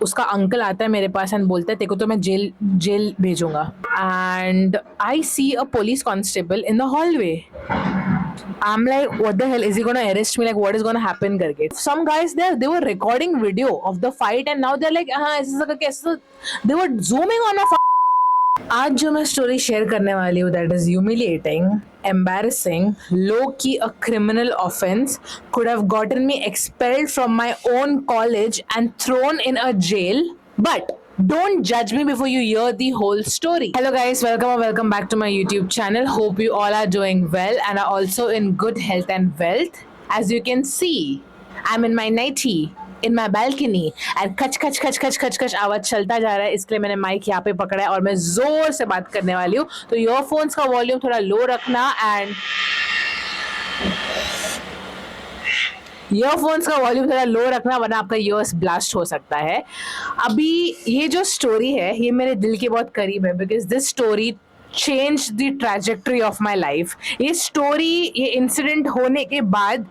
उसका अंकल आता है मेरे पास एंड बोलता है तेको तो मैं जेल जेल भेजूंगा. And I see a police constable in the hallway. I'm like, what the hell? Is he gonna arrest me? Like, what is gonna happen? करके. Some guys there, they were recording video of the fight and now they're like, हाँ ऐसा करके ऐसा. They were zooming on a. आज जो मैं story share करने वाली हूँ, that is humiliating, embarrassing, low-key a criminal offense, could have gotten me expelled from my own college and thrown in a jail, but don't judge me before you hear the whole story. Hello guys, welcome back to my YouTube channel. Hope you all are doing well and are also in good health and wealth. As you can see, I'm in my nightie in my balcony and खच खच खच खच खच खच आवाज चलता जा रहा है, इसलिए मैंने माइक यहाँ पे पकड़ा है और मैं जोर से बात करने वाली हूँ. तो ईयरफोन्स का वॉल्यूम थोड़ा लो रखना एंड ईयरफोन्स का वॉल्यूम थोड़ा लो रखना वरना आपका ईयर्स ब्लास्ट हो सकता है. अभी ये जो स्टोरी है ये मेरे दिल के बहुत करीब है because this story change the trajectory of my life. ये स्टोरी, ये इंसिडेंट होने के बाद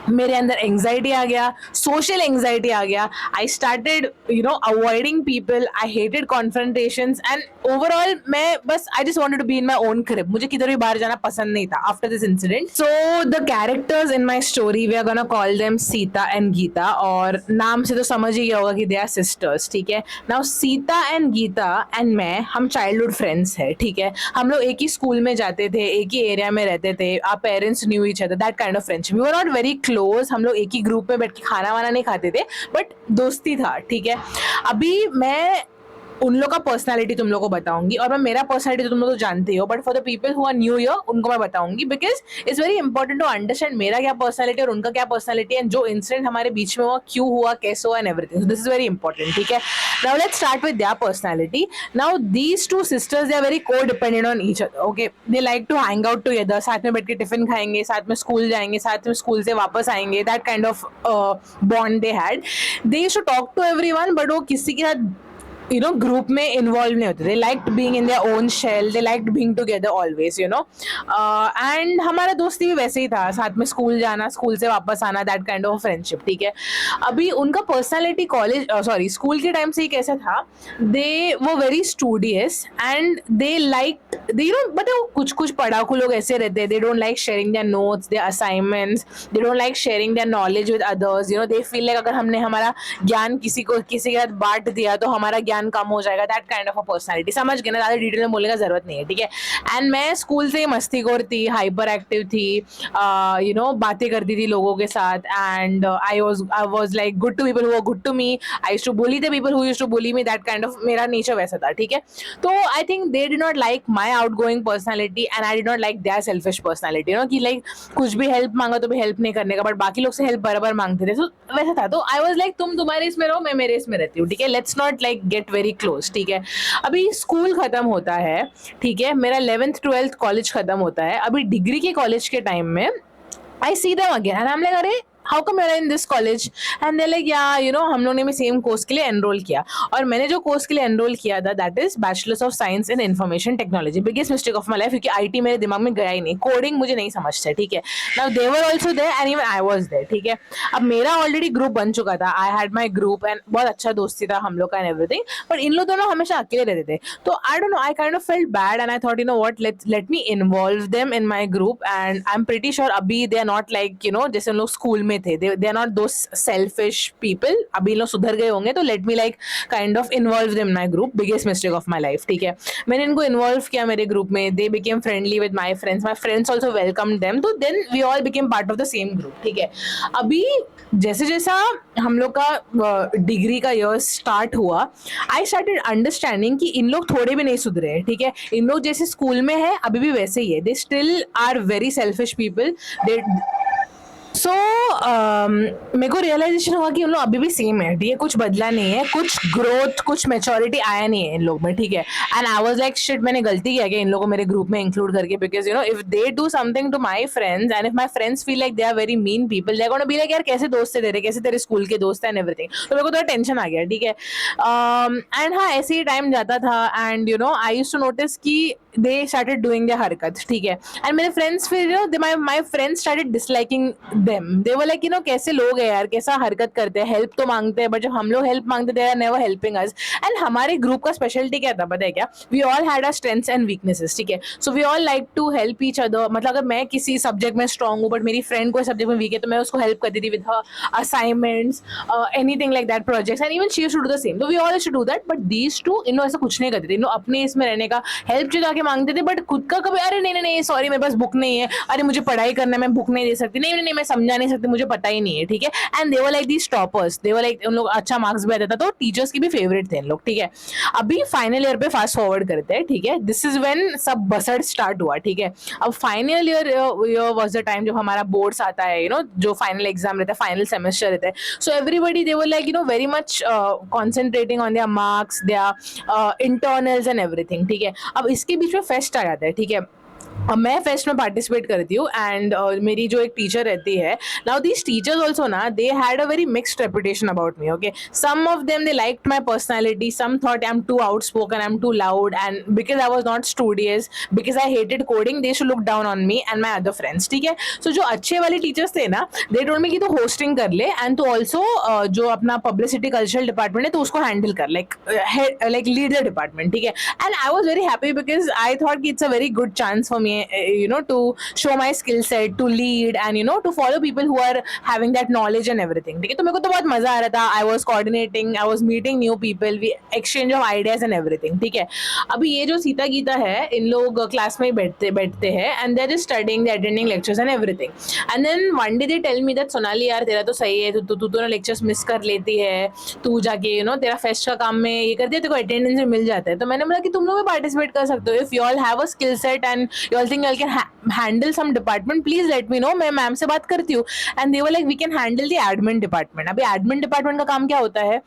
मेरे अंदर एंग्जाइटी आ गया, सोशल एंग्जाइटी आ गया. I started avoiding people. I hated confrontations and overall मैं बस I just wanted to be in my own crib. मुझे किधर भी बाहर जाना पसंद नहीं था after this incident. So the characters in my story we are gonna call them Sita and Geeta. और नाम से तो समझ ही गया होगा कि दे आर सिस्टर्स. ठीक है, now Sita and Gita and मैं, हम चाइल्डहुड फ्रेंड्स है. ठीक है, हम लोग एक ही स्कूल में जाते थे, एक ही एरिया में रहते थे. Our parents knew each other, that kind of friendship. We were not very close. हम लोग एक ही ग्रुप में बैठ के खाना वाना नहीं खाते थे बट दोस्ती था. ठीक है, अभी मैं उन लोग का पर्सनालिटी तुम लोग को बताऊंगी और मैं मेरा पर्सनालिटी तो तुम लोग तो जानते ही हो but for the people who are new here उनको मैं बताऊंगी because it's very important to understand मेरा क्या पर्सनालिटी और उनका क्या पर्सनालिटी एंड जो इंसिडेंट हमारे बीच में हुआ, क्यों हुआ, कैसे हुआ and everything. This is very important. ठीक है, now let's start with their personality. Now these two sisters they are very codependent on each other. Okay, they like to hang out together. साथ में बैठ के tiffin खाएंगे, साथ में school जाएंगे, साथ में स्कूल से वापस आएंगे. That kind of bond they had. They used to talk to everyone but वो किसी के साथ ग्रुप में इन्वॉल्व नहीं होते. They liked being in their own shell, they liked being together always and हमारा दोस्ती भी वैसे ही था. साथ में स्कूल जाना, स्कूल से वापस आना, दैट काइंड ऑफ फ्रेंडशिप. ठीक है, अभी उनका पर्सनालिटी कॉलेज स्कूल के टाइम से ही कैसा था, दे वो very studious and they like but कुछ कुछ पढ़ाकू लोग ऐसे रहते हैं. They don't like sharing their notes, their assignments, they don't like sharing their knowledge with others. They feel like अगर हमने हमारा ज्ञान किसी के साथ बांट दिया तो हमारा ज्ञान कम हो जाएगा. That kind of a personality. समझ गए ना, ज्यादा डिटेल में बोलने का जरूरत नहीं है. ठीक है, एंड मैं स्कूल से मस्तीखोर थी, हाइपर एक्टिव थी, बातें करती थी लोगों के साथ and I was like good to people who were good to me. I used to bully the people who used to bully me. That kind of मेरा नेचर वैसा था. ठीक है, तो I think they did not like my outgoing personality and I did not like their selfish personality. कि like कुछ भी help मांगा तो भी हेल्प नहीं करने का बट बाकी लोग से हेल्प बराबर मांगते थे. तो वैसा था. तो आई वाज लाइक तुम तुम्हारे इसमें रहो, मैं मेरे इसमें रहती हूँ. ठीक है, let's not like get very close. ठीक है, अभी स्कूल खत्म होता है. ठीक है, मेरा 11th 12th कॉलेज खत्म होता है. अभी डिग्री के कॉलेज के टाइम में I see them again and I am like अरे how come you are in this college and they like yeah हम लोगों ने भी सेम कोर्स के लिए एनरोल किया. और मैंने जो कोर्स के लिए एनरोल किया था that is bachelors of science in information technology. Biggest mistake of my life, क्योंकि आईटी मेरे दिमाग में गया ही नहीं. कोडिंग मुझे नहीं समझता. ठीक है, now they were also there and even I was there. ठीक है, अब मेरा ऑलरेडी ग्रुप बन चुका था. I had my group and बहुत अच्छा दोस्ती था हम लोग का एंड एवरीथिंग. बट इन लोग दोनों हमेशा अकेले रहते थे. तो आई don't no, I kind of felt bad and I thought what, let me involve them in my group. And I am pretty sure अभी दे आर नॉट लाइक जैसे हम लोग स्कूल में थे, they are not those selfish people. अभी लोग सुधर गए होंगे तो let me like kind of involve them in my group. Biggest mistake of my life. ठीक है, मैंने इनको इन्वॉल्व किया मेरे ग्रुप में. they became friendly with my friends also welcomed them. तो then we all became part of the same group. ठीक है, अभी जैसे जैसा हम लोग का डिग्री का ईयर स्टार्ट हुआ, आई स्टार्टेड अंडरस्टैंडिंग कि इन लोग थोड़े भी नहीं सुधरे हैं. ठीक है, इन लोग जैसे स्कूल में है अभी भी वैसे ही है. They still are very selfish people. They so मेरे को रियलाइजेशन हुआ कि उन लोग अभी भी सेम है. ठीक है, कुछ बदला नहीं है, कुछ ग्रोथ, कुछ मेच्योरिटी आया नहीं है इन लोग में. ठीक है, and I was like shit, मैंने गलती किया कि इन लोगों को मेरे ग्रुप में इंक्लूड करके. Because if they do something to my friends and if my friends feel like they are very mean people, they are gonna be like यार कैसे दोस्त है तेरे, कैसे तेरे स्कूल के दोस्त है एंड एवरीथिंग. तो मेरे को थोड़ा टेंशन आ गया. ठीक है, एंड हाँ ऐसे ही टाइम जाता था and I used to notice कि दे स्टार्टेड डूइंग देयर हरकत. ठीक है, एंड मेरे फ्रेंड्स फिर my friends started disliking them, they were like कैसे लोग है यार, कैसा हरकत करते हैं, हेल्प तो मांगते हैं बट जब हम लोग हेल्प मांगते थे नेवर हेल्पिंग अस। एंड हमारे ग्रुप का स्पेशलिटी क्या था पता है क्या, we all had our strengths and weaknesses, ठीक है। So we all like to help each other, मतलब अगर मैं किसी सब्जेक्ट में स्ट्रांग हूँ बट मेरी फ्रेंड कोई सब्जेक्ट में वीक है तो मैं उसको हेल्प करती थी with her assignments, anything like that, projects, and even she used to do the same. तो we all used to do that, but these two ऐसा कुछ नहीं करते थे, अपने इसमें रहने का, हेल्प जो जाके मांगते थे बट खुद का कभी अरे नहीं नहीं नहीं सॉरी मेरे पास बुक नहीं है, अरे मुझे पढ़ाई करना है मैं बुक नहीं दे सकती, नहीं नहीं नहीं मैं समझा नहीं सकती, मुझे पता ही नहीं है, ठीक है। And they were like these toppers, they were like, उन लोग अच्छा मार्क्स भी आता था तो टीचर्स की भी फेवरेट थे इन लोग, ठीक है। अभी फाइनल ईयर पे फास्ट फॉरवर्ड करते हैं, ठीक है। दिस इज व्हेन सब बसड़ स्टार्ट हुआ, ठीक है। अब final year was the time जब हमारा बोर्ड्स आता है, जो फाइनल एग्जाम रहता है, फाइनल सेमेस्टर रहता है। So everybody they were like very much concentrating on their marks, their internals and everything, ठीक है। अब इसके बीच में फेस्ट आ जाता है, ठीक है। अब मैं फेस्ट में पार्टिसिपेट करती हूँ एंड मेरी जो एक टीचर रहती है, नाउ दीज टीचर्स ऑल्सो ना they had a very mixed reputation about me, okay. Some of them they liked my personality, some thought I am too outspoken, I am too loud, and because I was not studious, because I hated coding, they should look down on me and my other friends, ठीक है। सो जो अच्छे वाले teachers थे ना, they told me कि तू hosting कर ले एंड तू ऑल्सो जो अपना पब्लिसिटी कल्चरल डिपार्टमेंट है तो उसको हैंडल कर, लाइक लीड द डिपार्टमेंट, ठीक है। And I was very happy because I thought कि it's a very good chance for me, to show my skill set, to lead and to follow people who are having that knowledge and everything, ठीक है। तो मेरे को तो बहुत मजा आ रहा था, I was coordinating, I was meeting new people, we exchange of ideas and everything, ठीक है। अभी ये जो सीता गीता है, इन लोग क्लास में बैठते हैं and they're just studying, they're attending lectures and everything, and then one day they tell me that Sonali यार तेरा तो सही है, तू तो ना लेक्चर्स मिस कर लेती है, तू जाके तेरा फेस्ट का काम में ये कर दिया, तेरे को अटेंडेंस में मिल जाता है। तो मैंने बोला कि तुम लोग भी पार्टिसिपेट कर सकते हो, if you all have a skill set and you all think you can handle some department, please let me know, मैं मैम से बात करती हूँ। And they were like we can handle the admin department. अभी admin department का काम क्या होता है,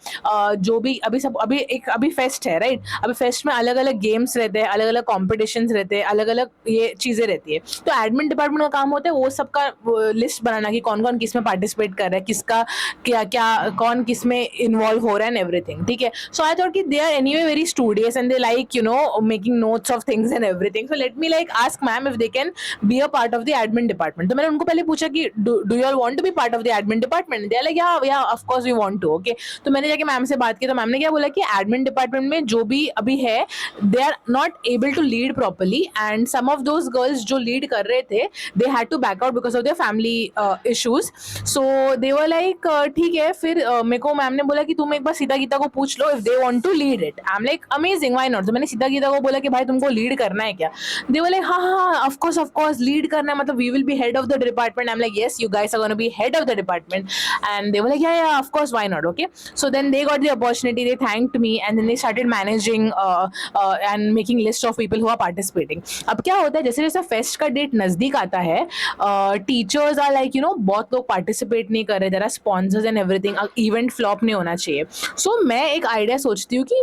जो भी अभी फेस्ट है, राइट। अभी फेस्ट में अलग अलग गेम्स रहते हैं, अलग अलग कॉम्पिटिशन्स रहते हैं, अलग अलग ये चीजें रहती है। तो एडमिन डिपार्टमेंट का काम होता है वो सबका लिस्ट बनाना कि कौन कौन किस में पार्टिसिपेट कर रहा है, किसका क्या क्या, कौन किस में इन्वॉल्व हो रहा है एंड एवरीथिंग, ठीक है। सो आई थॉट कि they are anyway very studious and they like making notes of things and everything, so let me like ask ma'am if they can be a part of the admin department. तो मैंने उनको पहले पूछा कि do you all want to be part of the admin department, they are like yeah of course we want to, okay. तो मैंने जाके ma'am से बात की तो मैम ने क्या बोला कि एडमिन डिपार्टमेंट में जो भी अभी है they are not able to lead properly, and some of those girls जो लीड कर रहे थे they had to back out because of their family issues. So they were like ठीक है। फिर मेरे को मैम ने बोला कि तुम एक बार सीता गीता को पूछ लो if they want to lead it. I am like amazing, why not. तो मैंने सीता गीता को बोला कि भाई तुमको लीड करना है क्या? दे वर लाइक हाँ हाँ ऑफ कोर्स लीड करना है, मतलब we will be head of the department. I am like yes you guys are gonna be head of the department, and they were like yeah of course why not, okay. So then they got the opportunity, they thanked me and then they started managing and making list of people who are participating. अब क्या होता है जैसे जैसे fest का date नजदीक आता है, टीचर्स आर लाइक बहुत लोग पार्टिसिपेट नहीं कर रहे, there are sponsors and everything, event flop नहीं होना चाहिए। सो मैं एक आइडिया सोचती हूँ कि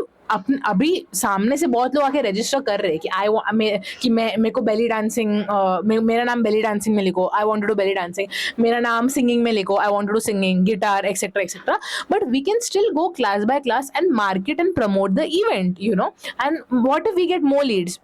अभी सामने से बहुत लोग आके रजिस्टर कर रहे हैं कि मेरे को बेली डांसिंग, मेरा नाम बेली डांसिंग में लिखो, I want to do belly dancing, मेरा नाम सिंगिंग में लिखो, I want to do singing, guitar etcetera etcetera, but we can still go class by class and market and promote the event, and what if we get more leads.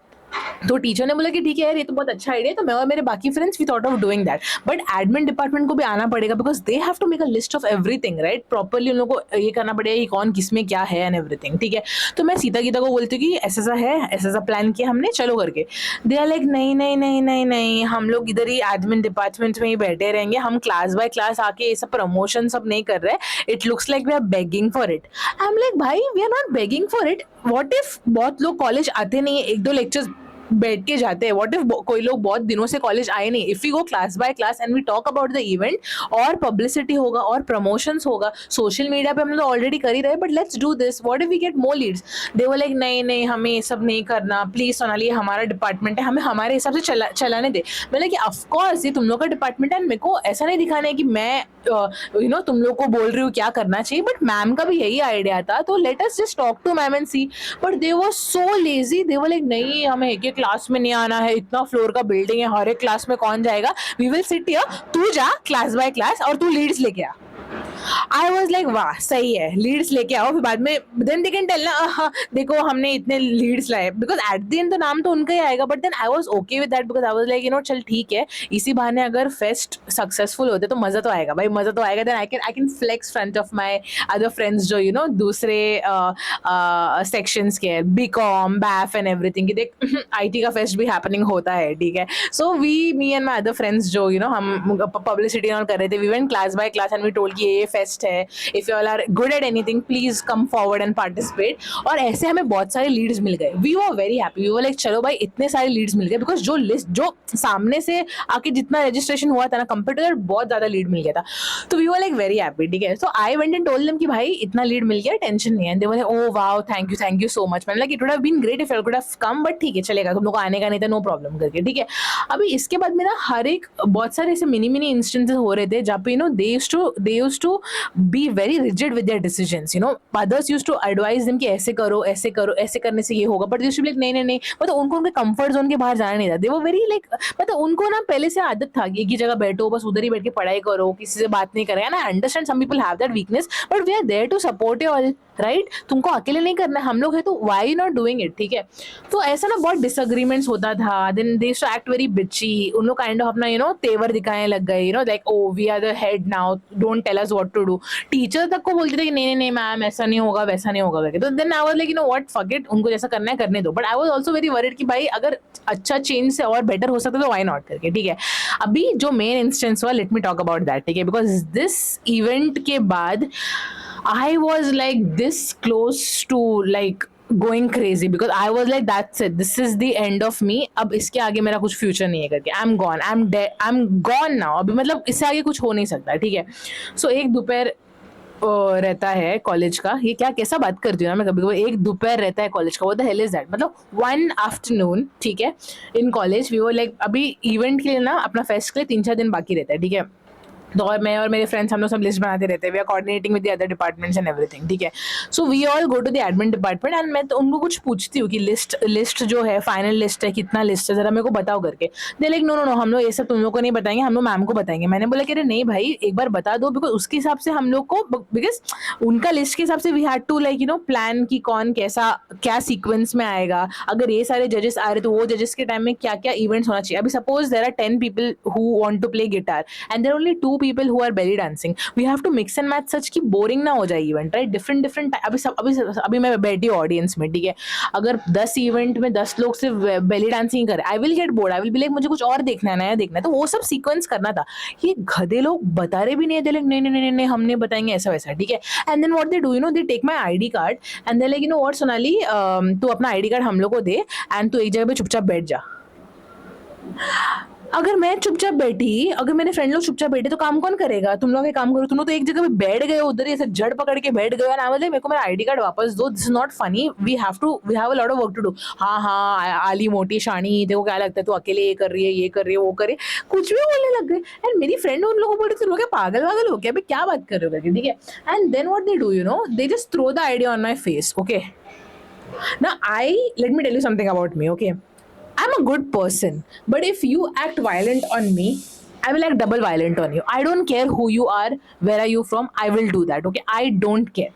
तो teacher ने बोला कि ठीक है यार ये तो बहुत अच्छा आइडिया है, तो मैं और मेरे बाकी friends we thought of doing that, but admin department को भी आना पड़ेगा because they have to make a list of everything, right. Properly उन लोगों को ये करना पड़ेगा कि कौन किस में क्या है एंड एवरीथिंग, ठीक है। तो मैं सीता गीता को बोलती हूँ कि ऐसा है, ऐसा प्लान किया हमने, चलो करके। दे आर लाइक नहीं नहीं नहीं नहीं नहीं, हम लोग इधर ही एडमिन डिपार्टमेंट में ही बैठे रहेंगे, हम क्लास बाय क्लास आके ये सब प्रमोशन सब नहीं कर रहे, it looks like we are begging for it. I am like भाई we are not begging for it, what if बहुत लोग कॉलेज आते नहीं है, एक दो लेक्चर्स बैठ के जाते हैं, व्हाट इफ कोई लोग बहुत दिनों से कॉलेज आए नहीं, if you go class by class and we talk about the event, और पब्लिसिटी होगा और प्रमोशंस होगा, सोशल मीडिया पे हम लोग ऑलरेडी कर ही रहे, but let's do this, what if we get more leads. They were like नहीं नहीं हमें ये सब नहीं करना, प्लीज सोनाली ये हमारा डिपार्टमेंट है, हमें हमारे हिसाब से चलाने दे। मैंने कि ऑफकोर्स ये तुम लोग का डिपार्टमेंट है, मेरे को ऐसा नहीं दिखाना है कि मैं तुम लोग को बोल रही हूँ क्या करना चाहिए, बट मैम का भी यही आइडिया था, तो let us just talk to ma'am and see. But they were so lazy, they were like नहीं हमें एक एक क्लास में नहीं आना है, इतना फ्लोर का बिल्डिंग है, हर एक क्लास में कौन जाएगा, वी विल सिट हियर, तू जा क्लास बाय क्लास और तू लीड्स लेके आ। आई वॉज लाइक वाह सही है, लीड्स लेके आओ, फिर बाद में देन दे कैन टेल ना हाँ देखो हमने इतने लीड्स लाए, बिकॉज एट द एंड तो नाम तो उनका ही आएगा, but then I was okay with that because I was like चल ठीक है, इसी बहाने अगर फेस्ट सक्सेसफुल होते तो मजा तो आएगा भाई, मजा तो आएगा, then I can flex front of my other friends जो दूसरे सेक्शंस के B com BAF and everything कि देख IT का फेस्ट भी हैपनिंग होता है, ठीक है। So me and my other friends जो हम पब्लिसिटी ऑन कर रहे थे, we went class by class and we told कि ये फेस्ट है, if you all are good at anything please come forward and participate. और ऐसे हमें बहुत सारे लीड्स मिल गए, we were very happy, we were like चलो भाई इतने सारे लीड्स मिल गए, बिकॉज जो लिस्ट जो सामने से आके जितना रजिस्ट्रेशन हुआ था ना कंपेयर टू दैट बहुत ज्यादा लीड मिल गया था, तो we were like very happy, ठीक है। So I went and told them कि भाई इतना लीड मिल गया, टेंशन नहीं है, दे बोले oh wow thank you so much, मैंने like it would have been great if you could have come, but ठीक है चलेगा, तुम लोग को आने का नहीं था, नो प्रॉब्लम करके, ठीक है। अभी इसके बाद में ना हर एक बहुत सारे ऐसे मिनी इंस्टेंसेस हो रहे थे जहाँ पे they used to be very rigid with their decisions, others used to advise them कि ऐसे करो ऐसे करने से ये होगा, but used to be like नहीं मतलब उनको उनके कंफर्ट जोन के बाहर जाना नहीं था, दे वर वेरी लाइक मतलब उनको ना पहले से आदत था कि एक ही जगह बैठो बस उधर ही बैठ के पढ़ाई करो, किसी से बात नहीं करें, I understand some people have that weakness, but we are there to support you all, right, तुमको अकेले नहीं करना है, हम लोग है तो वाई नॉट डूइंग इट, ठीक है। तो ऐसा ना बहुत डिसएग्रीमेंट्स होता था, then they used to act very bitchy, उन लोग काइंड ऑफ अपना तेवर दिखाने लग गए, like oh we are the head now don't tell us what to do, teacher तक को बोलते थे कि नहीं मैम ऐसा नहीं होगा वैसा नहीं होगा, तो then I was like what fuck it, उनको जैसा करना है करने दो, but I was also very worried कि भाई अगर अच्छा चेंज से और बेटर हो सकता तो व्हाई नॉट करके, ठीक है। अभी जो मेन इंस्टेंस हुआ, let me talk about that, ठीक है, बिकॉज दिस इवेंट के बाद I was like this close to like going crazy because I was like that's it, this is the end of me, अब इसके आगे मेरा कुछ फ्यूचर नहीं है करके, I'm gone, I'm dead, I'm gone now, अभी मतलब इससे आगे कुछ हो नहीं सकता, ठीक है। सो एक दोपहर रहता है कॉलेज का, ये क्या कैसा बात करती हूँ ना मैं कभी कभी, एक दोपहर रहता है कॉलेज का, वो द हेल इज दैट, मतलब 1 आफ्टरनून, ठीक है, इन कॉलेज वी वो लाइक अभी इवेंट के लिए ना अपना फेस्ट के लिए 3-4 दिन बाकी रहता है, ठीक है। तो और मैं और मेरे फ्रेंड्स हम लोग सब लिस्ट बनाते रहते हैं, we are coordinating with the other departments and everything, ठीक है। So we all go to the admin department and मैं तो उनको कुछ पूछती हूँ कि लिस्ट जो है फाइनल लिस्ट है कितना लिस्ट है, जरा मेरे को बताओ करके, दे लाइक नो हम लोग ये सब तुम लोग को नहीं बताएंगे, हम लोग मैम को बताएंगे। मैंने बोला कि अरे नहीं भाई एक बार बता दो, बिकॉज उसके हिसाब से हम लोग को, बिकॉज उनका लिस्ट के हिसाब से we had to like plan कि कौन कैसा क्या सीक्वेंस में आएगा, अगर ये सारे जजेस आ रहे तो वो जजेस के टाइम में क्या क्या इवेंट्स होना चाहिए। अभी suppose there are 10 people who want to play guitar and there only 2 people who are belly dancing, we have to mix and match such कि बोरिंग ना हो जाए इवेंट, राइट, डिफरेंट अभी मैं बैठी ऑडियंस में, ठीक है, अगर 10 इवेंट में 10 लोग सिर्फ बेली डांसिंग करे, I will get bored, I will be like मुझे कुछ और देखना है, नया देखना है, तो वो सब सीक्वेंस करना था। ये गधे लोग बता रहे भी नहीं थे, नहीं हम नहीं बताएंगे ऐसा वैसा, ठीक है। And then what they do they take my ID card and they like what Sonali तू अपना आईडी कार्ड हम लोग को दे एंड तू एक जगह पे चुपचाप बैठ जा। अगर मैं चुपचाप बैठी, अगर मेरे फ्रेंड लोग चुपचाप बैठे तो काम कौन करेगा, तुम लोग एक काम करो, तुम लोग तो एक जगह पे बैठ गए उधर ही ऐसे जड़ पकड़ के बैठ गए, ना मेरे को मेरा आईडी कार्ड वापस दो, this is not funny, we have a lot of work to do. हाँ आली मोटी शानी देखो क्या लगता है, तू अकेले ये कर रही है वो कर रही है, कुछ भी बोलने लग गए। एंड मेरी फ्रेंड उन लोगों को बोले तुम लोग पागल हो क्या, अभी क्या बात कर रहे हो करके, ठीक है। And then what they do they just throw the idea on my face, okay. Now let me tell you something about me, okay? I'm a good person, but if you act violent on me, I will act double violent on you. I don't care who you are, where are you from, I will do that, okay? I don't care.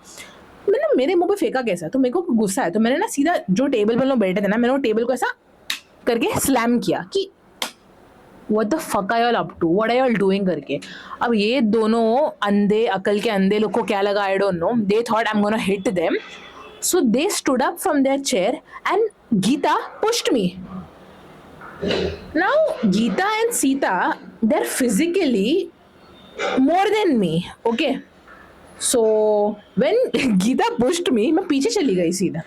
मैंने मेरे मुंह पे फेंका कैसा, तो मेरे को गुस्सा है, तो मैंने ना सीधा जो टेबल पर लोग बैठे थे ना, मैंने वो टेबल को ऐसा करके स्लैम किया कि What the fuck are y'all up to? What are y'all doing करके। अब ये दोनों अंधे अकल के अंधे लोग को क्या लगा, I don't know. They thought I'm gonna hit them. So they stood up from their chair and Geeta pushed me. Now Geeta and Sita, they're physically more than me, okay? So when Geeta pushed me, मैं पीछे चली गई सीधा,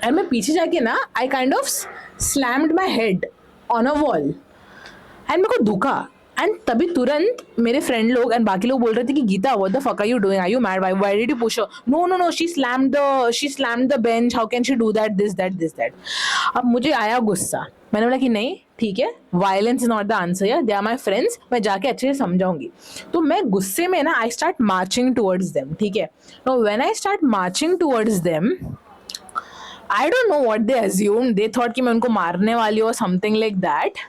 and मैं पीछे जाके ना I kind of slammed my head on a wall and मेरे को दुखा। एंड तभी तुरंत मेरे फ्रेंड लोग एंड बाकी लोग बोल रहे थे कि Geeta what the fuck are you doing, are you mad, why did you push her, no she slammed the bench, how can she do that, this that. अब मुझे आया गुस्सा, मैंने बोला कि नहीं ठीक है, violence is not the answer यार, दे आर माई फ्रेंड्स, मैं जाके अच्छे से समझाऊंगी। तो मैं गुस्से में ना I start marching towards them, ठीक है। तो when I start marching towards them, I don't know what they assume, they thought कि मैं उनको मारने वाली हूँ, something like that.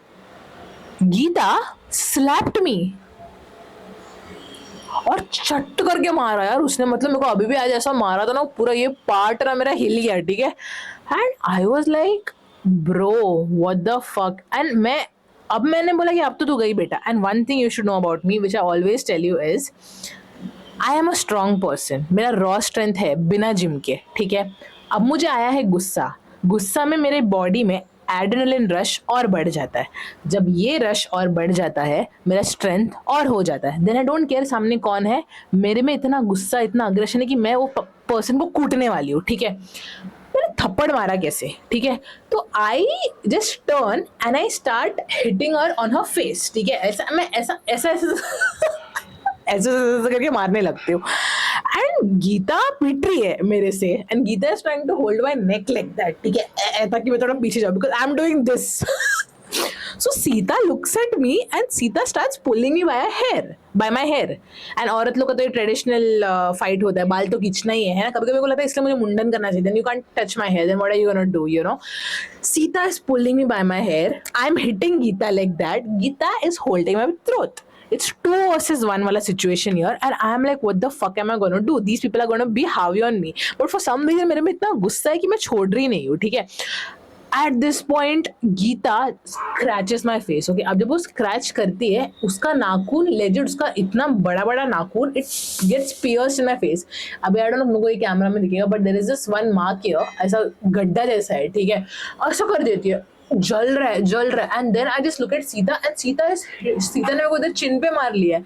Geeta slapped me और चट करके मारा यार उसने, मतलब मेरे को अभी भी आज ऐसा मारा था ना, पूरा ये पार्ट ना मेरा हिल गया, ठीक है। And I was like bro what the fuck. And मैंने बोला कि अब तो तू गई बेटा। And one thing you should know about me which I always tell you is I am a strong person. मेरा रॉ स्ट्रेंथ है बिना जिम के, ठीक है। अब मुझे आया है गुस्सा, गुस्सा में मेरे बॉडी में एड्रेनलिन रश और बढ़ जाता है। जब ये रश और बढ़ जाता है मेरा स्ट्रेंथ और हो जाता है। देन आई डोंट केयर सामने कौन है, मेरे में इतना गुस्सा इतना अग्रेशन है कि मैं वो पर्सन को कूटने वाली हूँ, ठीक है। मैंने थप्पड़ मारा कैसे, ठीक है। तो I just turn and I start hitting her on her face, ठीक है। ऐसा मैं ऐसा ऐसा ऐसा ऐसे ऐसे करके मारने लगती हूँ। एंड गीता पीट रही है मेरे से, and Geeta is trying to hold my neck like that, ठीक है, ताकि मैं थोड़ा पीछे जाऊँ because I am doing this. So Sita looks at me and Sita starts pulling me by my hair. And औरत लोग का तो ये ट्रेडिशनल फाइट होता है, बाल तो खींचना ही है ना। कभी कभी मेरे को लगता है इसलिए मुझे मुंडन करना चाहिए। Then you can't touch my hair, then what are you gonna do, you know. Sita is pulling me by my hair, I am hitting Geeta like that, Geeta is holding my throat. It's 2 versus 1 वाला situation here, and I am like, what the fuck am I gonna do? These people are gonna be heavy on me. But for some reason मेरे में इतना गुस्सा है कि मैं छोड़ रही नहीं हूँ, ठीक है। At this point, Gita scratches my face, okay? अब जब वो scratch करती है, उसका नाखून legit, उसका इतना बड़ा बड़ा नाखून, it gets pierced in my face. अभी I don't know मेरे को ये कैमरा में दिखेगा, but there is this one mark here, ऐसा गड्ढा जैसा है, ठीक है। ऐसा कर देती है, जल रहा है। And then I just look at Sita, and Sita ने मेरे को इधर चिन पे मार लिया है।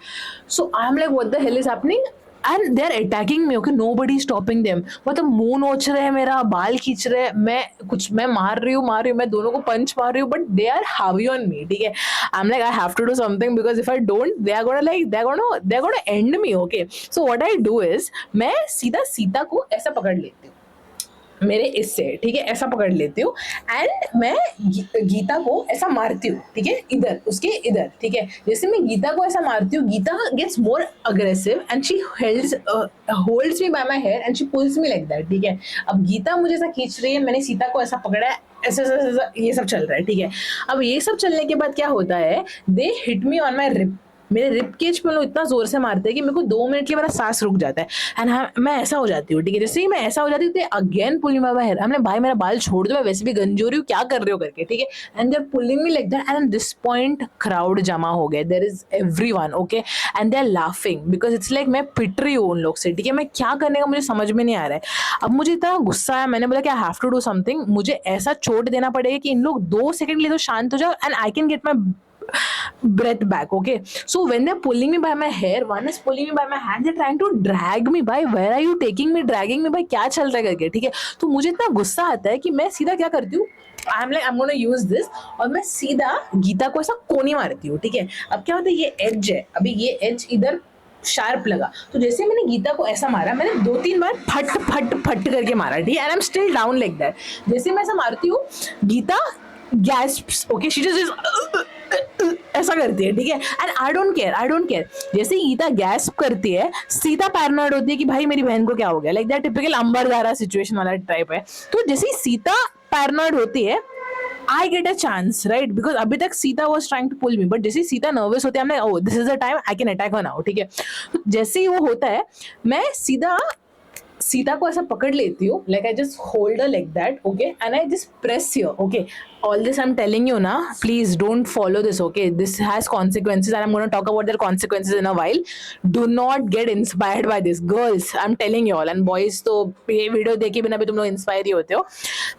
So I am like what the hell is happening, and they are attacking me, okay, nobody stopping them. मतलब मुंह नोच रहे हैं मेरा, बाल खींच रहे हैं, मैं मार रही हूँ, मैं दोनों को पंच मार रही हूँ, बट दे आर हावी ऑन मी, ठीक है। I am like I have to do something because if I don't they are gonna end me, okay. So what I do is मैं सीता को ऐसा पकड़ लेती हूँ मेरे इससे, ठीक है, ऐसा पकड़ लेती हूँ। एंड मैं गीता को ऐसा मारती हूँ, ठीक है, इधर उसके इधर, ठीक है। जैसे मैं गीता को ऐसा मारती हूँ, Geeta gets more aggressive and she holds me by my hair and she pulls me like that, ठीक है। अब गीता मुझे ऐसा खींच रही है, मैंने सीता को ऐसा पकड़ा है, ऐसा ये सब चल रहा है, ठीक है। अब ये सब चलने के बाद क्या होता है, they hit me on my rib. मेरे रिप केज पे लोग इतना जोर से मारते हैं कि मेरे को 2 मिनट के मेरा सांस रुक जाता है। एंड हाँ, मैं ऐसा हो जाती हूँ, ठीक है। जैसे ही मैं ऐसा हो जाती हूँ तो अगेन पुलिंग माय हेयर। हमने भाई मेरा बाल छोड़ दो, मैं वैसे भी गंजी हो रही हूँ, क्या कर रहे हो करके, ठीक है। And they are pulling me like that, and this point crowd जमा हो गया, there is everyone, okay, and they are laughing because it's like मैं पिट रही हूँ उन लोग से, ठीक है। मैं क्या करने का मुझे समझ में नहीं आ रहा है। अब मुझे इतना गुस्सा आया, मैंने बोला कि I have to do something, मुझे ऐसा चोट देना पड़ेगा कि इन लोग 2 सेकंड के लिए तो शांत हो जाओ and I can get my breath back, okay. So when they're pulling me by my hair, one is pulling me by my hand, they're trying to drag me by, where are you taking me, dragging me by, क्या चल रहा है करके, ठीक है। तो मुझे इतना गुस्सा आता है कि मैं सीधा क्या करती हूँ, I'm gonna use this, और मैं सीधा गीता को ऐसा कोनी मारती हूँ, ठीक है। अब क्या होता है, ये एज है, अभी ये एज इधर शार्प लगा, तो जैसे मैंने गीता को ऐसा मारा, मैंने 2-3 बार फट फट फट करके मारा, ठीक है। And I am still down like that. जैसे मैं ऐसा मारती हूँ, गीता गैस्प्स, ओके, शी जस्ट ऐसा करती है, ठीक है। And I don't care. जैसे गीता गैस्प करती है, सीता पैरानॉइड होती है कि भाई मेरी बहन को क्या हो गया, लाइक दैट टिपिकल अंबरदारा सिचुएशन वाला टाइप है। तो जैसे ही सीता पैरानॉइड होती है, I get a chance, right, because अभी तक Sita was trying to pull me, but जैसे सीता नर्वस होती है, हमने oh this is the time I can attack her now, ठीक है। तो जैसे ही वो होता है, मैं सीधा सीता को ऐसा पकड़ लेती हूँ, like I just hold her like that, okay, and I just press here, okay. All this I'm telling you ना, please don't follow this, okay. This has consequences and I'm going to talk about their consequences in a while. Do not get inspired by this, girls, I'm telling you all, and boys तो ये video देखे बिना भी तुम लोग inspire ही होते हो।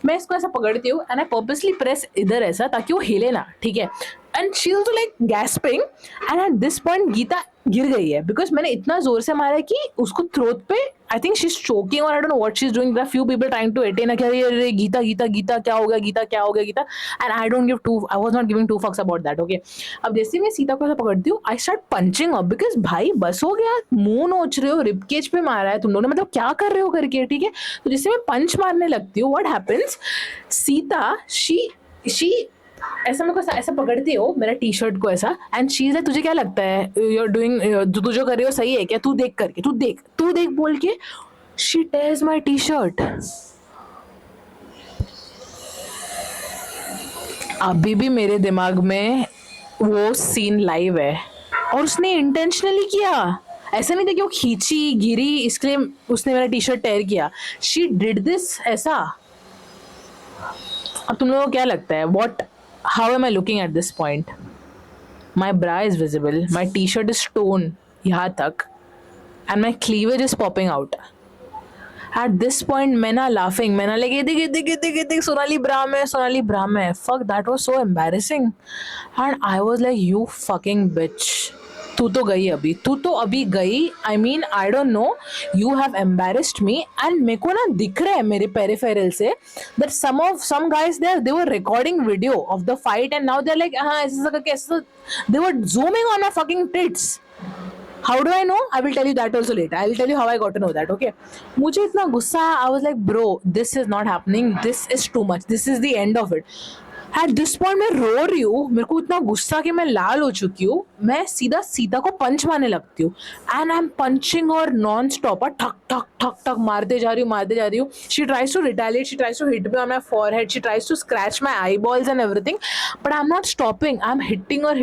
मैं इसको ऐसा पकड़ती हूँ and I purposely press इधर ऐसा ताकि वो हिले ना, ठीक है। And she also like gasping, and at this point Gita गिर गई है बिकॉज मैंने इतना जोर से मारा है कि उसको थ्रोट पे, I think she is choking और I don't know what she is doing. There are few people trying to attend, अरे गीता गीता गीता क्या हो गया, गीता क्या हो गया, Geeta. And I don't give two, I was not giving 2 fucks about that, okay. अब जैसे मैं सीता को ऐसा पकड़ती हूँ, I start punching up because भाई बस हो गया, मुंह नोच रहे हो, रिबकेज पे मारा है तुम लोगों ने, मतलब क्या कर रहे हो करके, ठीक है। तो जैसे मैं पंच मारने लगती हूँ, व्हाट हैपेंस, सीता शी ऐसा मेरे को ऐसा पकड़ती हो मेरा टी शर्ट को ऐसा, एंड शी इज, तुझे क्या लगता है, यू आर डूइंग, तू जो कर रही हो सही है क्या, तू देख करके, तू देख बोल के she tears my T shirt. अभी भी मेरे दिमाग में वो सीन लाइव है, और उसने इंटेंशनली किया। ऐसा नहीं था कि वो खींची गिरी इसके लिए उसने मेरा टी शर्ट टेयर किया. शी डिड दिस ऐसा. अब तुम लोगों को क्या लगता है, what, how am I looking at this point? My bra is visible, my T shirt is tone यहाँ तक, and my cleavage is popping out. Eight this point मैं ना लाफिंग, मैं ना लाइक ये देख सोनाली ब्रा में, सोनाली ब्रा में. Fuck, that was so embarrassing. And I was like, you fucking bitch, तू तो गई अभी, तू तो अभी गई. I mean I don't know, you have embarrassed me. And मेरे को ना दिख रहा है मेरे पेरिफेरल से that some guys they were recording video of the fight and now they are like हाँ ऐसा करके ऐसा, they were zooming on my fucking tits. How do I know? I will tell you that also later. I will tell you how I got to know that, okay? मुझे इतना गुस्सा, I was like, bro, this is not happening. This is too much. This is the end of it. At this point मैं रो रही हूँ, मेरे को इतना गुस्सा कि मैं लाल हो चुकी हूँ. मैं सीधा सीता को पंच मारने लगती हूँ. एंड आई एम पंचिंग और नॉन स्टॉप, ठक ठक ठक ठक मारते जा रही हूँ. She tries to retaliate, she tries to hit me on my forehead, she tries to scratch my eyeballs and everything, but I am not stopping. I am hitting और.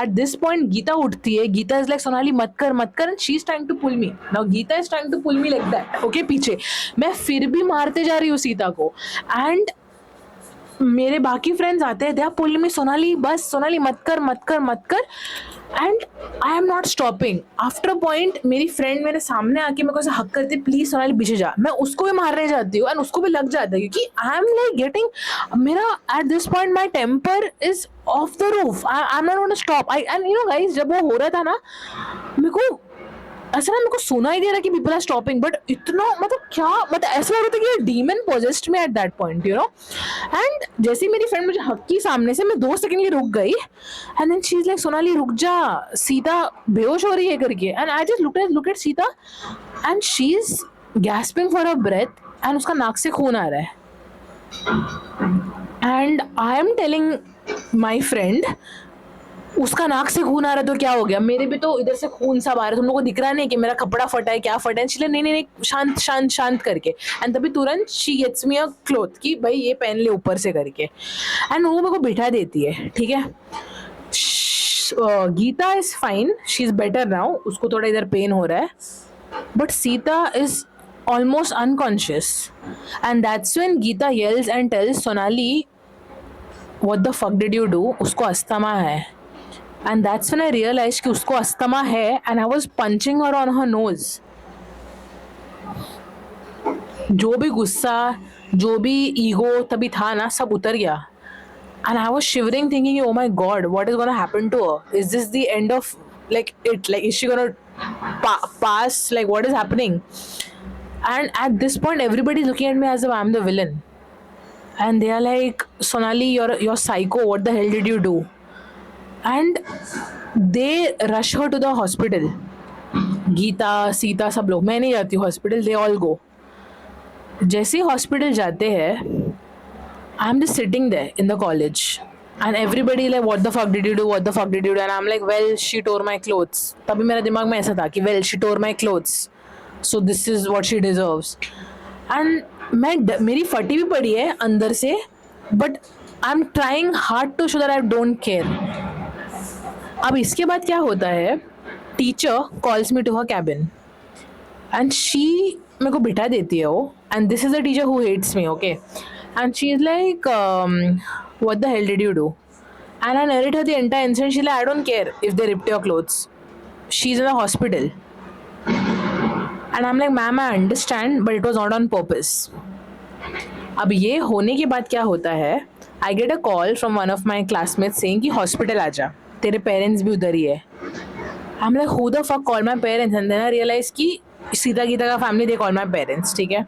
At this point Geeta उठती है. Gita is like, Sonali मत कर. And she is trying to pull me. Now Gita is trying to pull me like that, okay, पीछे. मैं फिर भी मारते जा रही हूँ सीता को. एंड मेरे बाकी फ्रेंड्स आते हैं, they are pulling me, Sonali बस, सोनाली मत कर. And I am not stopping. After a point मेरी फ्रेंड मेरे सामने आके मेरे को ऐसे हक करती, प्लीज सोनाली पीछे जा. मैं उसको भी मारने जाती हूँ एंड उसको भी लग जाता है, क्योंकि आई एम लाइक गेटिंग, मेरा at this point my temper is off the roof. I am not gonna stop. And you know guys, जब वो हो रहा था ना, मेरे को ऐसा ना, मेरे को सुना ही दे रहा कि पीपल आर स्टॉपिंग, बट इतना मतलब क्या, मतलब ऐसा लग रहा था कि demon possessed me at that point, you know. And जैसे ही मेरी फ्रेंड मुझे हक की सामने से, मैं 2 सेकंड के लिए रुक गई. And then she is like, Sonali रुक जा, सीता बेहोश हो रही है करके. And I just look at Sita and she is gasping for a breath and उसका नाक से खून आ रहा है. And I am telling my friend, उसका नाक से खून आ रहा है तो क्या हो गया, मेरे भी तो इधर से खून सब आ रहा है, तुम लोगों को दिख रहा नहीं कि मेरा कपड़ा फटा है, क्या फटा है. इसलिए नहीं, शांत शांत शांत करके. एंड तभी तुरंत she gets me a cloth कि भाई ये पहन ले ऊपर से करके. एंड वो मेरे को बिठा देती है, ठीक है. Gita is fine, she is better now, उसको थोड़ा इधर पेन हो रहा है, but Sita is almost unconscious. And that's when Gita yells and tells Sonali, what the fuck did you do, उसको अस्थमा है. And that's when I realized कि उसको अस्थमा है, and I was punching her on her nose. जो भी गुस्सा, जो भी ईगो तभी था ना, सब उतर गया. And I was shivering thinking, oh my god, what is gonna happen to her? Is this the end of like it? Like, is she gonna pass? Like, what is happening? And at this point, everybody is looking at me as if I'm the villain. And they are like, Sonali, you're psycho. What the hell did you do? And they rush her to the hospital. Gita, Sita, सब लोग. मैं नहीं जाती hospital, they all go. जैसे ही hospital जाते हैं, I'm just sitting there in the college and everybody like, what the fuck did you do, what the fuck did you do? And I'm like, well, she tore my clothes. तभी मेरे दिमाग में ऐसा था कि well, she tore my clothes, so this is what she deserves. And मेरी फटी भी पड़ी है अंदर से, but I'm trying hard to show that I don't care. अब इसके बाद क्या होता है, teacher calls me to her cabin and she मेरे को बिठा देती है वो. And this is the teacher who hates me, okay. And she is like, what the hell did you do? And I narrate her the entire incident. She like, I don't care if they ripped your clothes, she is in the hospital. And I am like, ma'am I understand but it was not on purpose. अब ये होने के बाद क्या होता है, I get a call from one of my classmates saying कि hospital आ जा, तेरे पेरेंट्स भी उधर ही है. I am like, who the fuck call my parents? And then I realize कि सीता गीता का family, they call my parents, ठीक है.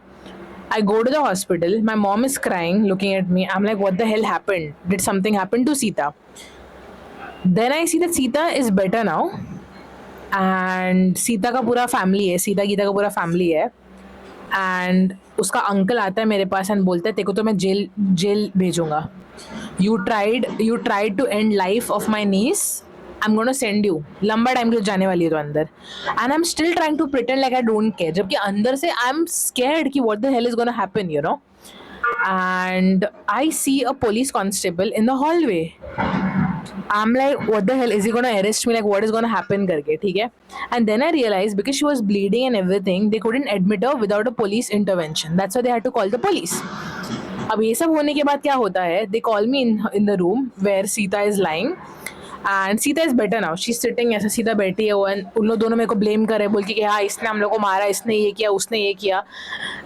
I go to the hospital, my mom is crying looking at me. I am like, what the hell happened? Did something happen to Sita? Then I see that Sita is better now and Sita का पूरा family है, सीता गीता का पूरा family है. And उसका uncle आता है मेरे पास एंड बोलता है, तेको तो मैं जेल भेजूंगा. You tried to end life of my niece. I'm gonna send you. लंबा टाइम के लिए जाने वाली है तो अंदर. And I'm still trying to pretend like I don't care. जबकि अंदर से I'm scared कि what the hell is gonna happen, you know. And I see a police constable in the hallway. I'm like, what the hell, is he gonna arrest me? Like, what is gonna happen? करके, ठीक है? And then I realized because she was bleeding and everything, they couldn't admit her without a police intervention. That's why they had to call the police. अब ये सब होने के बाद क्या होता है? They call me in the room where Sita is lying. And Sita is better now, she sitting, ऐसा सीधा बैठी है वो, एंड उन लोग दोनों मेरे को ब्लेम करे बोल के कि हाँ इसने हम लोग को मारा, इसने ये किया, उसने ये किया.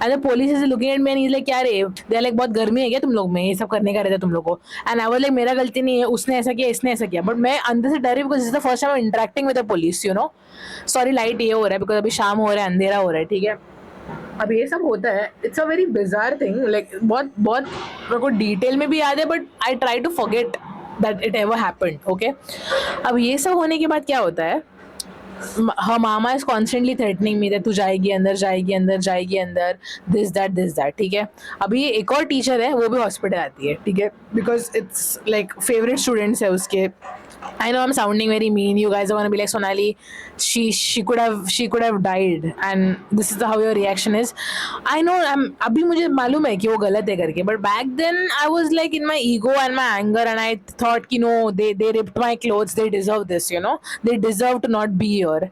And the police is looking at me and is like क्या रे, दे लाइक बहुत गर्मी है क्या तुम लोग में, ये सब करने का रहता है तुम लोग को. एंड आई वाज लाइक मेरा गलती नहीं है, उसने ऐसा किया, इसने ऐसा किया. बट मैं अंदर से डरी because is the first time interacting with the police, you know. Sorry light ये हो रहा है बिकॉज अभी शाम हो रहा है, अंधेरा हो रहा है, ठीक है. अब ये सब होता है, it's a very bizarre thing, like बहुत बहुत मेरे को डिटेल में भी याद है but I try to forget that it ever happened. Okay, अब ये सब होने के बाद क्या होता है, her mama is constantly threatening me that तू जाएगी अंदर, जाएगी अंदर, जाएगी अंदर, दिस दैट, ठीक है. अभी एक और टीचर है, वो भी हॉस्पिटल आती है, ठीक है, because it's like favourite students है उसके. I know I'm sounding very mean. You guys are gonna be like, Sonali, she could have died, and this is how your reaction is. I know अभी मुझे मालूम है कि वो गलत है करके, but back then I was like in my ego and my anger, and I thought कि no, they ripped my clothes, they deserve this, you know, they deserve to not be here.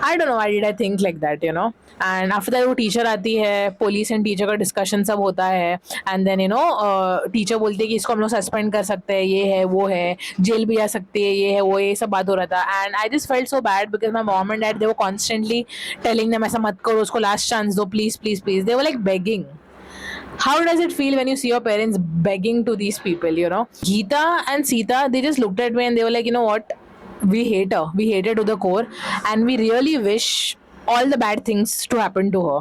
I don't know why did I think like that, you know. And after that वो teacher आती है, police and teacher का discussion सब होता है, and then you know teacher बोलती है कि इसको हम लोग सस्पेंड कर सकते हैं, ये है वो है, जेल भी आ सकती है, ये है वो, ये सब बात हो रहा था. And I just felt so bad because my mom and dad they were constantly telling them ऐसा मत करो, उसको लास्ट चांस दो, please please please. They were like begging. How does it feel when you see your parents begging to these people, you know? Geeta and Sita, they just looked at me and they were like, you know what? We hate her. We hate her to the core. And we really wish all the bad things to happen to her.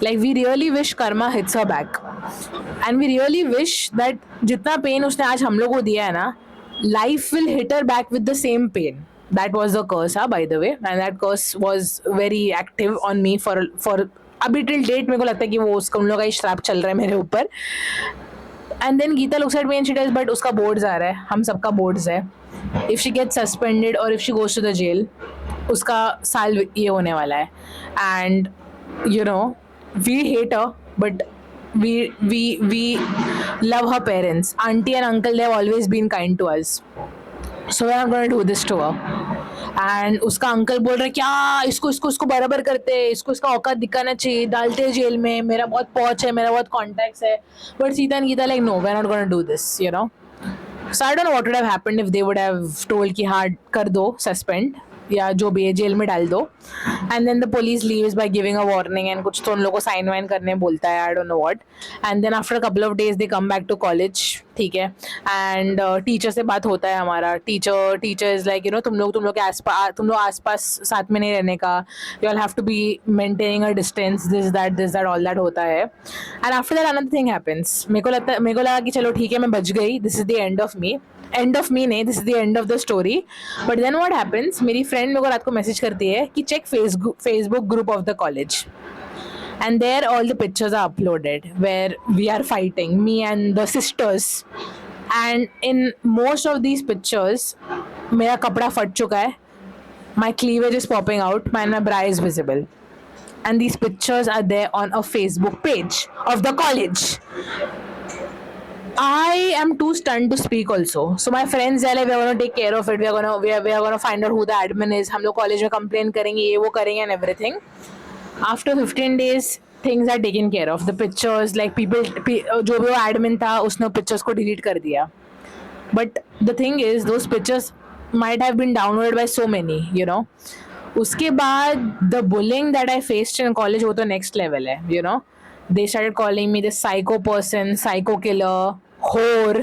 Like, we really wish karma hits her back. And we really wish that जितना pain उसने आज हम लोग को दिया है ना, life will hit her back with the same pain. That was the curse, by the way. And that curse was very active on me for अभी till date मेरे को लगता है कि वो उसका उन लोगों का ही श्राप चल रहा है मेरे ऊपर. And then Geeta looks at me and she tells, but उसका boards आ रहा है, हम सबका boards है. If she gets suspended or if she goes to the jail, उसका साल ये होने वाला है. And you know, we hate her, but we love her parents. Auntie and uncle, they have always been kind to us. So we're not going to do this to her. And उसका uncle बोल रहे क्या इसको इसको इसको बराबर करते, इसको इसका औकात दिखाना चाहिए, डालते जेल में, मेरा बहुत पहुंच है, मेरा बहुत कॉन्टैक्ट्स है. But Sita and Gita like no, we are not gonna do this, you know. So I don't know what would have happened if they would have told कि हाँ कर दो सस्पेंड या जो भी है जेल में डाल दो. And then the police leaves by giving a warning and कुछ तो उन लोगों को साइन वाइन करने बोलता है, I don't know what. And then after a couple of days they come back to college, ठीक है. एंड टीचर से बात होता है हमारा. Teacher is like, you know, तुम लोग के आसपास साथ में नहीं रहने का, you all have to be maintaining a distance, this that all that होता है. And after that another thing happens. मेरे को लगा कि चलो ठीक है मैं बच गई, this is the end of me नहीं, this is the end of the story. But then what happens, मेरी फ्रेंड मेरे को रात को मैसेज करती है कि check Facebook group of the college. And there all the pictures are uploaded where we are fighting, me and the sisters. And in most of these pictures मेरा कपड़ा फट चुका है, my cleavage is popping out, and my bra is visible. And these pictures are there on a Facebook page of the college. I am too stunned to speak also. So my friends are like, we are going to take care of it. We are going to find out who the admin is. हम लोग college में complain करेंगे, ये वो करेंगे and everything. After 15 days, things are taken care of. The pictures, like जो भी वो admin था, उसने pictures को delete कर दिया. But the thing is, those pictures might have been downloaded by so many, you know. उसके बाद the bullying that I faced in college वो तो next level है, you know. They started calling me this psycho person, psycho killer, whore,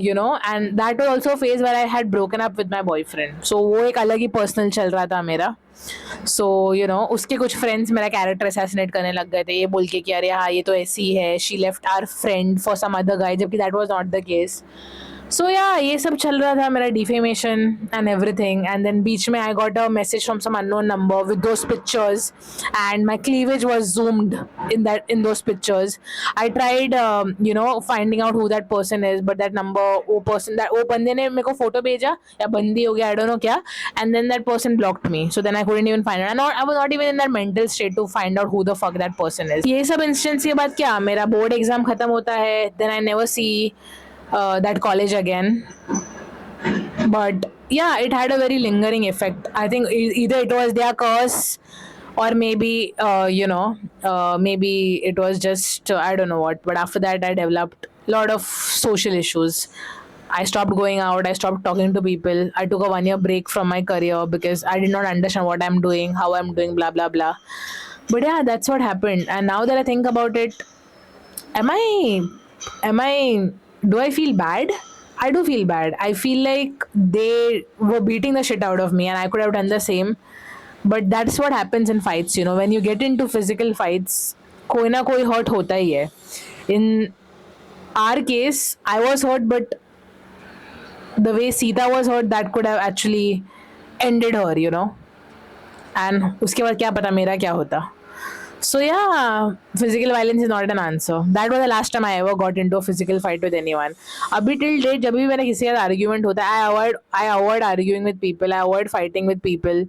you know. And that was also a phase where I had broken up with my boyfriend. So वो एक अलग ही personal चल रहा था मेरा. So you know, उसके कुछ friends मेरा character assassinate करने लग गए थे, ये बोल के कि अरे हाँ ये तो ऐसी है, she left our friend for some other guy, जबकि that was not the case. So yeah, ये सब चल रहा था मेरा defamation and everything. And then बीच में I got a message from some unknown number with those pictures, and my cleavage was zoomed in those pictures. I tried you know, finding out who that person is, but that number, वो बंदे ने मेरे को photo भेजा या बंदी हो गया, I don't know क्या, and then that person blocked me. So then I couldn't even find it. I was not even in that mental state to find out who the fuck that person is. ये सब instance के बाद क्या, मेरा board exam खत्म होता है, then I never see that college again. But yeah, it had a very lingering effect. I think either it was their curse, or maybe maybe it was just I don't know what. But after that, I developed a lot of social issues. I stopped going out. I stopped talking to people. I took a 1 year break from my career because I did not understand what I'm doing, how I'm doing, blah blah blah. But yeah, that's what happened. And now that I think about it, am I am I do I feel bad? I do feel bad. I feel like they were beating the shit out of me and I could have done the same. But that's what happens in fights, when you get into physical fights, कोई ना कोई hurt होता ही है. In our case, I was hurt, but the way Sita was hurt, that could have actually ended her. And उसके बाद क्या पता मेरा क्या होता. So yeah, physical violence is not an answer. That was the last time I ever got into a physical fight with anyone. अभी till date जब भी मेरा किसी का argument होता है, I avoid arguing with people. I avoid fighting with people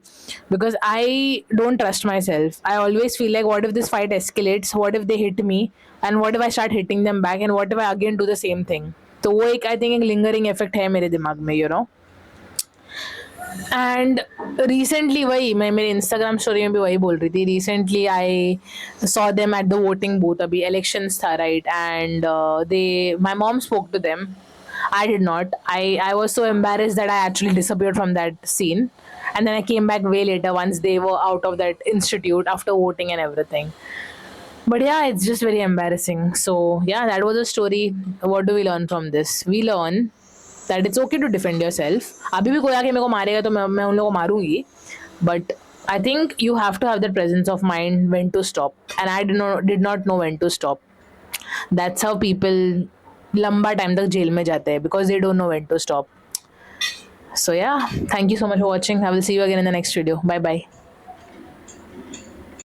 because I don't trust myself. I always feel like, what if this fight escalates? What if they hit me? And what if I start hitting them back? And what if I again do the same thing? तो वो एक I think एक lingering effect है मेरे दिमाग में. And recently वही मैं मेरे इंस्टाग्राम स्टोरी में भी वही बोल रही थी. Recently I saw them at the voting booth. अभी इलेक्शंस था, right? And they my mom spoke to them. I did not. I was so embarrassed that I actually disappeared from that scene. And then I came back way later once they were out of that institute after voting and everything. But yeah, it's just very embarrassing. So yeah, that was a story. What do we learn from this? We learn that it's okay to defend yourself. अभी भी कोई आके मेरे को मारेगा तो मैं उन लोगों को मारूंगी. But I think you have to have that presence of mind when to stop. And I did not know when to stop. That's how people लंबा टाइम तक जेल में जाते हैं because they don't know when to stop. So yeah, thank you so much for watching. I will see you again in the next video. Bye bye.